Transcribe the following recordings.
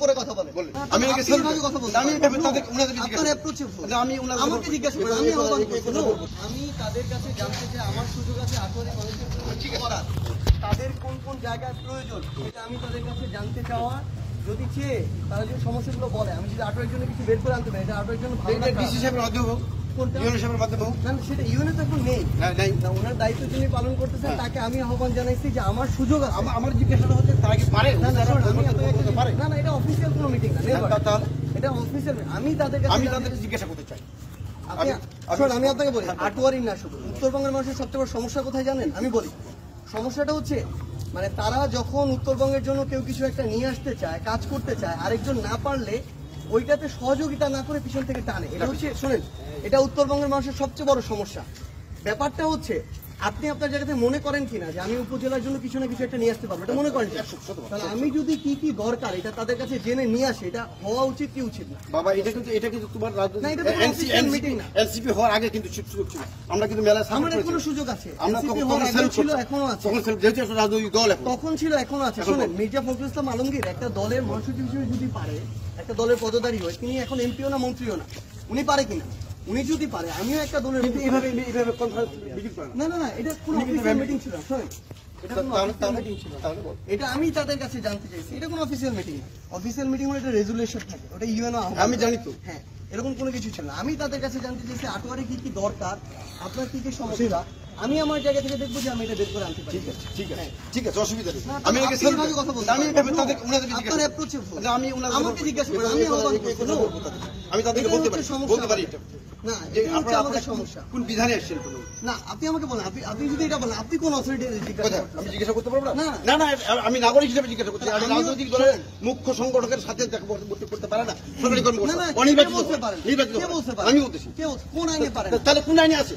করে কথা বলে আমি তাদের কাছে জানতে চাই আমার সুযোগ আছে তাদের কোন কোন জায়গায় প্রয়োজন এটা আমি তাদের কাছে জানতে চাওয়া যদি চেয়ে তারা যদি সমস্যাগুলো বলে আমি যদি আটোয়ার জন্য কিছু বের করে আনতে পারি এটা আটোয়ার জন্য সেটা ইউনিট এখন নেই ওনার দায়িত্ব যিনি পালন করতেছেন তাকে আমি আহ্বান জানাইছি যে আমার সুযোগ আছে আমার জিজ্ঞাসাটা হচ্ছে তারা কি পারে না না এটা অফিসিয়াল কোনো মিটিং না এটা অফিসিয়াল আমি তাদেরকে জিজ্ঞাসা করতে চাই আমি আপনাকে বলি আটোয়ারি না শুধু উত্তরবঙ্গের মানুষের সবচেয়ে বড় সমস্যা কোথায় জানেন আমি বলি সমস্যাটা হচ্ছে মানে তারা যখন উত্তরবঙ্গের জন্য কেউ কিছু একটা নিয়ে আসতে চায় কাজ করতে চায় আরেকজন না পারলে ওইটাতে সহযোগিতা না করে পিছন থেকে টানে এটা হচ্ছে শোনেন এটা উত্তরবঙ্গের মানুষের সবচেয়ে বড় সমস্যা ব্যাপারটা হচ্ছে আপনি আপনার জায়গাতে মনে করেন কিনা যে আমি উপজেলার জন্য কিছু না কিছু একটা নিয়ে আসতে পারবো এটা মনে করেন তাহলে আমি যদি কি কি দরকার এটা তাদের কাছে জেনে নিয়ে আসি এটা হওয়া উচিত কি উচিত না বাবা এটা কিন্তু তোমার মিটিং না এনসিপি হওয়ার আগে কিন্তু সুযোগ ছিল আমরা কিন্তু মেলায় আমাদের কোনো সুযোগ আছে আমরা ছিল এখনো আছে যেহেতু একটা রাজনৈতিক দল তখন ছিল এখনো আছে শুনেন মির্জা ফখরুল ইসলাম আলমগীর একটা দলের মহাসচিব হিসেবে যদি পারে একটা দলের পদধারী হয় তিনি এখন এমপিও না মন্ত্রীও না উনি পারে কিনা উনি যদি পারে আমিও একটা দলের না এটা কোনো অফিসিয়াল মিটিং ছিল শোনেন এটা আমি তাদের কাছে জানতে চাইছি এটা কোনো অফিসিয়াল মিটিং না অফিসিয়াল মিটিং হলে এটা রেজুলেশন থাকে ওটা ইউএনও আমি জানি তো হ্যাঁ এরকম কোনো কিছু ছিল না আমি তাদের কাছে জানতে চাইছি আটোয়ারে কি কি দরকার আপনার কি কি সমস্যা আমি আমার জায়গা থেকে দেখবো যে আমি এটা বের করে আনতে পারি ঠিক আছে অসুবিধা নেই আমি কথা বলছি আমি আমাকে জিজ্ঞাসা করি আমি তাদেরকে বলতে পারি না আমাদের সমস্যা কোন বিধানে আসছেন না আপনি আমাকে বলেন আপনি যদি এটা বলেন আপনি কোন অথরিটি আমি জিজ্ঞাসা করতে পারবো না না আমি নাগরিক হিসেবে জিজ্ঞাসা করতে আমি রাজনৈতিক দলের মুখ্য সংগঠকের সাথে করতে পারে না সরকারি কর্মকর্তা অনির্বাচিত বলতে পারেন নির্বাচিত কে বলতে পারে আমি বলতেছি কে কোন আইনে পারে তাহলে কোন আইনে আছে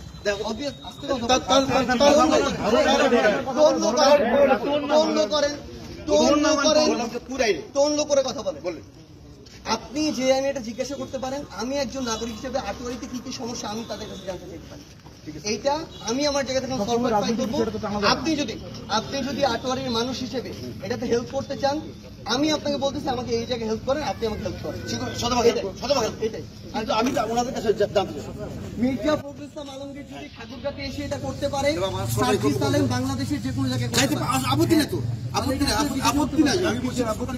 করে কথা বলেন আপনি যে আইনে এটা জিজ্ঞাসা করতে পারেন আমি একজন নাগরিক হিসেবে আটোয়ারিতে কি কি সমস্যা আমি তাদের কাছে জানতে চাইতে পারি এইটা আমি আমার জায়গা থেকে আপনি যদি আটোয়ারির মানুষ হিসেবে এটাতে হেল্প করতে চান আমি আপনাকে বলতেছি আমাকে এই জায়গায় হেল্প করেন আপনি আমাকে হেল্প করেন এটাই আমি ওনাদের কাছে জানতে মির্জা ফখরুল ইসলাম আলমগীর যদি ঠাকুরগাতে এসে এটা করতে পারে বাংলাদেশের যে কোনো জায়গায় আপত্তি নেই তো আপত্তি নাই আমি বলছি আপত্তি